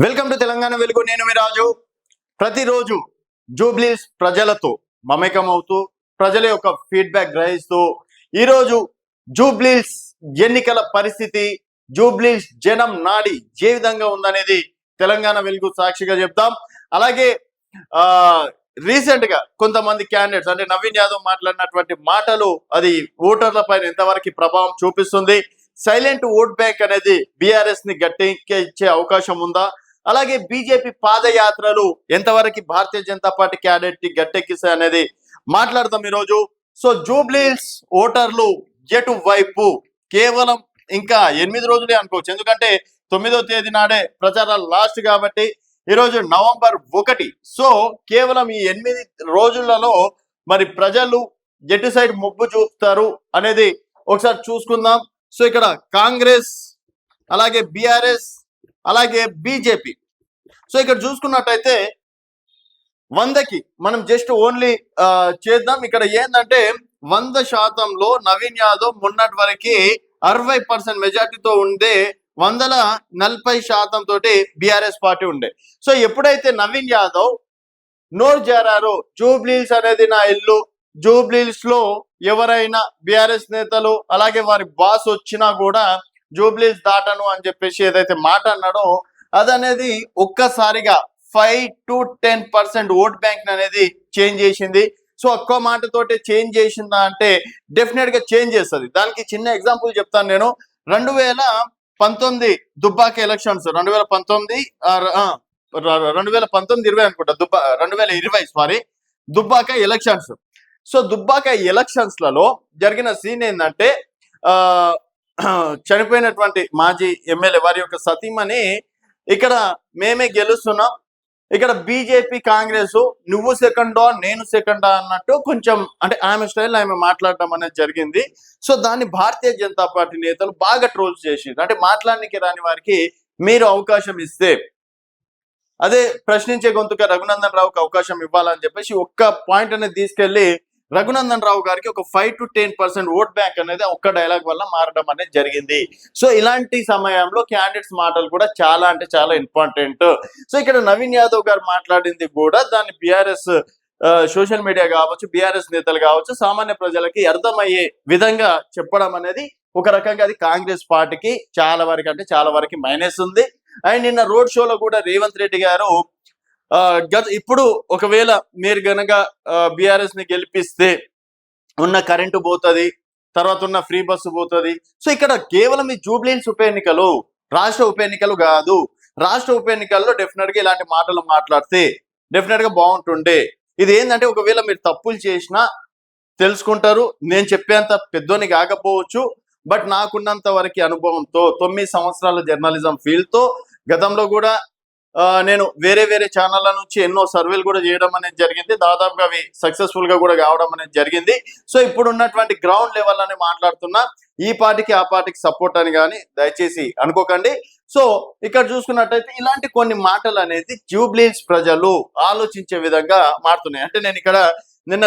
Welcome to Telangana వెలుగు. నేను మీ రాజు. ప్రతిరోజు జూబ్లీస్ ప్రజలతో మమేకం అవుతూ ప్రజల యొక్క ఫీడ్బ్యాక్ గ్రహిస్తూ ఈరోజు జూబ్లీస్ ఎన్నికల పరిస్థితి, జూబ్లీస్ జనం నాడి ఏ విధంగా ఉందనేది తెలంగాణ వెలుగు సాక్షిగా చెప్తాం. అలాగే రీసెంట్ గా కొంతమంది క్యాండిడేట్స్ అంటే నవీన్ యాదవ్ మాట్లాడినటువంటి మాటలు అది ఓటర్ల పైన ఎంతవరకు ప్రభావం చూపిస్తుంది, సైలెంట్ ఓట్ బ్యాంక్ అనేది బీఆర్ఎస్ ని గట్టెక్కించే అవకాశం ఉందా, అలాగే బీజేపీ పాదయాత్రలు ఎంతవరకు భారతీయ జనతా పార్టీ క్యాండిడేట్ ని గట్టెక్కిస్తాయి అనేది మాట్లాడతాం ఈరోజు. సో జూబ్లీస్ ఓటర్లు ఎటు వైపు కేవలం ఇంకా 8 రోజులే అనుకోవచ్చు, ఎందుకంటే 9వ తేదీ నాడే ప్రచారాలు లాస్ట్ కాబట్టి ఈరోజు నవంబర్ 1. సో కేవలం ఈ 8 రోజులలో మరి ప్రజలు ఎటు సైడ్ మొగ్గు చూపుతారు అనేది ఒకసారి చూసుకుందాం. సో ఇక్కడ కాంగ్రెస్, అలాగే బీఆర్ఎస్, అలాగే బీజేపీ. సో ఇక్కడ చూసుకున్నట్టయితే 100కి మనం జస్ట్ ఓన్లీ చేద్దాం. ఇక్కడ ఏంటంటే 100%లో నవీన్ యాదవ్ మొన్నటి వరకు 60% మెజార్టీతో ఉండే 140% తోటి బీఆర్ఎస్ పార్టీ ఉండే. సో ఎప్పుడైతే నవీన్ యాదవ్ నోరు జారారో జూబ్లీస్ అనేది నా ఇల్లు, జూబ్లీస్ లో ఎవరైనా బీఆర్ఎస్ నేతలు అలాగే వారి బాస్ వచ్చినా కూడా జూబ్లీస్ దాటను అని చెప్పేసి ఏదైతే మాట అన్నాడో అదనేది ఒక్కసారిగా 5 to 10% ఓట్ బ్యాంక్ అనేది చేంజ్ చేసింది. సో ఒక్క మాటతోటే చేంజ్ చేసిందా అంటే డెఫినెట్ గా చేంజ్ చేస్తుంది. దానికి చిన్న ఎగ్జాంపుల్ చెప్తాను నేను. 2019 దుబ్బాక ఎలక్షన్స్, 2019 2020 అనుకుంటా, 2020 Dubbaka elections. So Dubbaka elections లలో జరిగిన సీన్ ఏంటంటే చనిపోయినటువంటి మాజీ ఎమ్మెల్యే వారి యొక్క సతీమణి ఇక్కడ మేమే గెలుస్తున్నాం, ఇక్కడ బీజేపీ కాంగ్రెస్ నువ్వు సెకండో నేను సెకండా అన్నట్టు కొంచెం అంటే ఆమె స్టైల్ ఆమె మాట్లాడటం అనేది జరిగింది. సో దాన్ని భారతీయ జనతా పార్టీ నేతలు బాగా ట్రోల్స్ చేసింది. అంటే మాట్లాడడానికి రాని వారికి మీరు అవకాశం ఇస్తే అదే ప్రశ్నించే గొంతుగా రఘునందన్ రావుకి అవకాశం ఇవ్వాలని చెప్పేసి ఒక్క పాయింట్ అనేది తీసుకెళ్లి రఘునందన్ రావు గారికి ఒక 5 to 10% ఓట్ బ్యాంక్ అనేది ఒక్క డైలాగ్ వల్ల మారడం అనేది జరిగింది. సో ఇలాంటి సమయంలో క్యాండిడేట్స్ మాటలు కూడా చాలా అంటే చాలా ఇంపార్టెంట్. సో ఇక్కడ నవీన్ యాదవ్ గారు మాట్లాడింది కూడా దాన్ని బీఆర్ఎస్ సోషల్ మీడియా కావచ్చు, బీఆర్ఎస్ నేతలు కావచ్చు, సామాన్య ప్రజలకి అర్థమయ్యే విధంగా చెప్పడం అనేది ఒక రకంగా అది కాంగ్రెస్ పార్టీకి చాలా వరకు అంటే చాలా వరకు మైనస్ ఉంది. అండ్ నిన్న రోడ్ షోలో కూడా రేవంత్ రెడ్డి గారు ఇప్పుడు ఒకవేళ మీరు గనక బీఆర్ఎస్ ని గెలిపిస్తే ఉన్న కరెంటు పోతుంది, తర్వాత ఉన్న ఫ్రీ బస్సు పోతుంది. సో ఇక్కడ కేవలం ఈ జూబ్లీహిల్స్ ఉప ఎన్నికలు రాష్ట్ర ఉప ఎన్నికలు కాదు. రాష్ట్ర ఉప ఎన్నికల్లో డెఫినెట్ గా ఇలాంటి మాటలు మాట్లాడితే డెఫినెట్ గా బాగుంటుండే. ఇది ఏంటంటే ఒకవేళ మీరు తప్పులు చేసినా తెలుసుకుంటారు. నేను చెప్పేంత పెద్దోని కాకపోవచ్చు, బట్ నాకున్నంత వరకు అనుభవంతో 9 సంవత్సరాల జర్నలిజం ఫీల్డ్ తో గతంలో కూడా నేను వేరే వేరే ఛానళ్ళ నుంచి ఎన్నో సర్వేలు కూడా చేయడం అనేది జరిగింది. దాదాపుగా అవి సక్సెస్ఫుల్ గా కూడా కావడం అనేది జరిగింది. సో ఇప్పుడు ఉన్నటువంటి గ్రౌండ్ లెవెల్ అని మాట్లాడుతున్నా, ఈ పార్టీకి ఆ పార్టీకి సపోర్ట్ అని కానీ దయచేసి అనుకోకండి. సో ఇక్కడ చూసుకున్నట్టయితే ఇలాంటి కొన్ని మాటలు అనేది జూబ్లీహిల్స్ ప్రజలు ఆలోచించే విధంగా మారుతున్నాయి. అంటే నేను ఇక్కడ నిన్న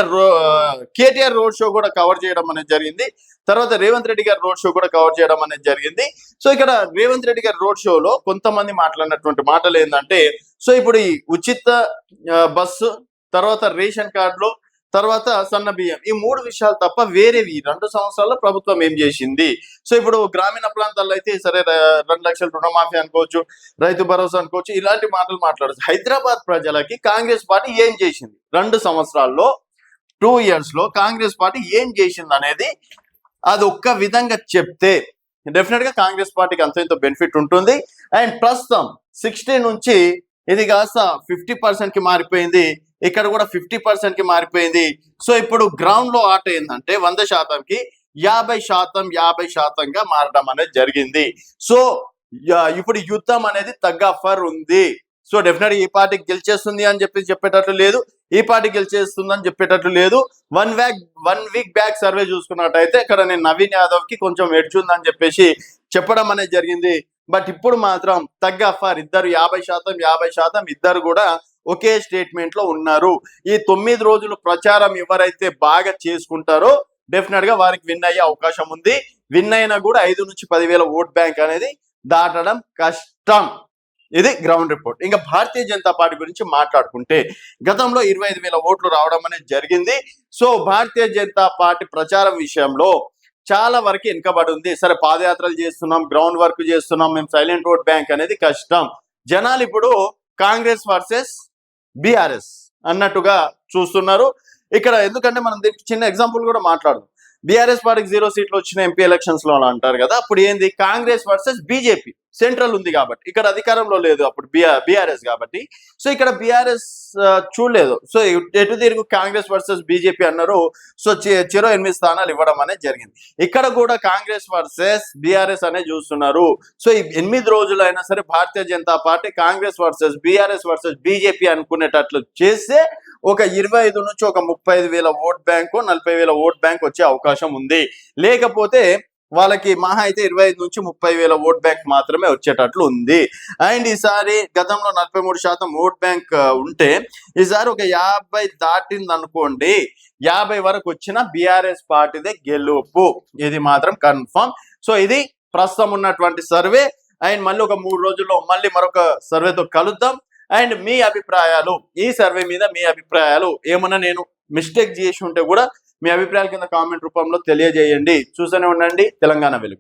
కేటీఆర్ రోడ్ షో కూడా కవర్ చేయడం అనేది జరిగింది, తర్వాత రేవంత్ రెడ్డి గారి రోడ్ షో కూడా కవర్ చేయడం అనేది జరిగింది. సో ఇక్కడ రేవంత్ రెడ్డి గారి రోడ్ షోలో కొంతమంది మాట్లాడినటువంటి మాటలు ఏంటంటే, సో ఇప్పుడు ఈ ఉచిత బస్సు, తర్వాత రేషన్ కార్డులు, తర్వాత సన్న బియ్యం, ఈ 3 విషయాలు తప్ప వేరేవి 2 సంవత్సరాల్లో ప్రభుత్వం ఏం చేసింది. సో ఇప్పుడు గ్రామీణ ప్రాంతాల్లో అయితే సరే 2 లక్షల రుణమాఫీ అనుకోవచ్చు, రైతు భరోసా అనుకోవచ్చు, ఇలాంటి మాటలు మాట్లాడచ్చు. హైదరాబాద్ ప్రజలకి కాంగ్రెస్ పార్టీ ఏం చేసింది 2 సంవత్సరాల్లో, 2 years లో కాంగ్రెస్ పార్టీ ఏం చేసింది అనేది అది ఒక్క విధంగా చెప్తే డెఫినెట్ గా కాంగ్రెస్ పార్టీకి అంత ఇంత బెనిఫిట్ ఉంటుంది. అండ్ ప్రస్తుతం 60 నుంచి ఇది కాస్త 50% కి మారిపోయింది, ఇక్కడ కూడా 50% కి మారిపోయింది. సో ఇప్పుడు గ్రౌండ్ లో ఆట ఏంటంటే 100%కి 50% మారడం అనేది జరిగింది. సో ఇప్పుడు యుద్ధం అనేది తగ్గ ఆఫర్ ఉంది. సో డెఫినెట్ ఈ పార్టీకి గెలిచేస్తుంది అని చెప్పేటట్లు లేదు, ఈ పార్టీ గెలిచేస్తుంది అని చెప్పేటట్లు లేదు. 1 week బ్యాక్ సర్వే చూసుకున్నట్టయితే ఇక్కడ నేను నవీన్ యాదవ్ కి కొంచెం ఎడ్జ్ ఉందని చెప్పేసి చెప్పడం అనేది జరిగింది. బట్ ఇప్పుడు మాత్రం తగ్గ ఆఫర్, ఇద్దరు 50% ఇద్దరు కూడా ఒకే స్టేట్మెంట్ లో ఉన్నారు. ఈ 9 రోజులు ప్రచారం ఎవరైతే బాగా చేసుకుంటారో డెఫినెట్ గా వారికి విన్ అయ్యే అవకాశం ఉంది. విన్ అయినా కూడా 5 నుంచి 10,000 ఓట్ బ్యాంక్ అనేది దాటడం కష్టం. ఇది గ్రౌండ్ రిపోర్ట్. ఇంకా భారతీయ జనతా పార్టీ గురించి మాట్లాడుకుంటే గతంలో 25,000 ఓట్లు రావడం అనేది జరిగింది. సో భారతీయ జనతా పార్టీ ప్రచారం విషయంలో చాలా వరకు వెనుకబడి ఉంది. సరే పాదయాత్రలు చేస్తున్నాం, గ్రౌండ్ వర్క్ చేస్తున్నాం, మేము సైలెంట్ ఓట్ బ్యాంక్ అనేది కష్టం. జనాలు ఇప్పుడు కాంగ్రెస్ వర్సెస్ బీఆర్ఎస్ అన్నట్టుగా చూస్తున్నారు ఇక్కడ. ఎందుకంటే మనం దీనికి చిన్న ఎగ్జాంపుల్ కూడా మాట్లాడదాం. బీఆర్ఎస్ పార్టీకి 0 సీట్లు వచ్చిన ఎంపీ ఎలక్షన్స్ లో అంటారు కదా, అప్పుడు ఏంది కాంగ్రెస్ వర్సెస్ బీజేపీ. సెంట్రల్ ఉంది కాబట్టి, ఇక్కడ అధికారంలో లేదు అప్పుడు బీఆర్ఎస్ కాబట్టి. సో ఇక్కడ బీఆర్ఎస్ చూడలేదు. సో ఎటు తిరుగు కాంగ్రెస్ వర్సెస్ బీజేపీ అన్నారు. సో చెరో 8 స్థానాలు ఇవ్వడం అనేది జరిగింది. ఇక్కడ కూడా కాంగ్రెస్ వర్సెస్ బీఆర్ఎస్ అనే చూస్తున్నారు. సో ఈ 8 రోజులైనా సరే Bharatiya Janata party Congress versus BRS versus BJP అనుకునేటట్లు చేస్తే ఒక 25 నుంచి ఒక 35,000 ఓట్ బ్యాంకు, 40,000 ఓట్ బ్యాంక్ వచ్చే అవకాశం ఉంది. లేకపోతే వాళ్ళకి మహా అయితే 25 నుంచి 30,000 ఓట్ బ్యాంక్ మాత్రమే వచ్చేటట్లు ఉంది. అండ్ ఈసారి గతంలో 43% ఓట్ బ్యాంక్ ఉంటే ఈసారి ఒక 50 దాటింది అనుకోండి, 50 వరకు వచ్చిన బీఆర్ఎస్ పార్టీదే గెలుపు, ఇది మాత్రం కన్ఫర్మ్. సో ఇది ప్రస్తుతం ఉన్నటువంటి సర్వే. అండ్ మళ్ళీ ఒక 3 రోజుల్లో మళ్ళీ మరొక సర్వేతో కలుద్దాం. అండ్ మీ అభిప్రాయాలు, ఈ సర్వే మీద మీ అభిప్రాయాలు ఏమన్నా నేను మిస్టేక్ చేసి ఉంటే కూడా మీ అభిప్రాయాల కింద కామెంట్ రూపంలో తెలియజేయండి. చూస్తూనే ఉండండి తెలంగాణ వెలుగు.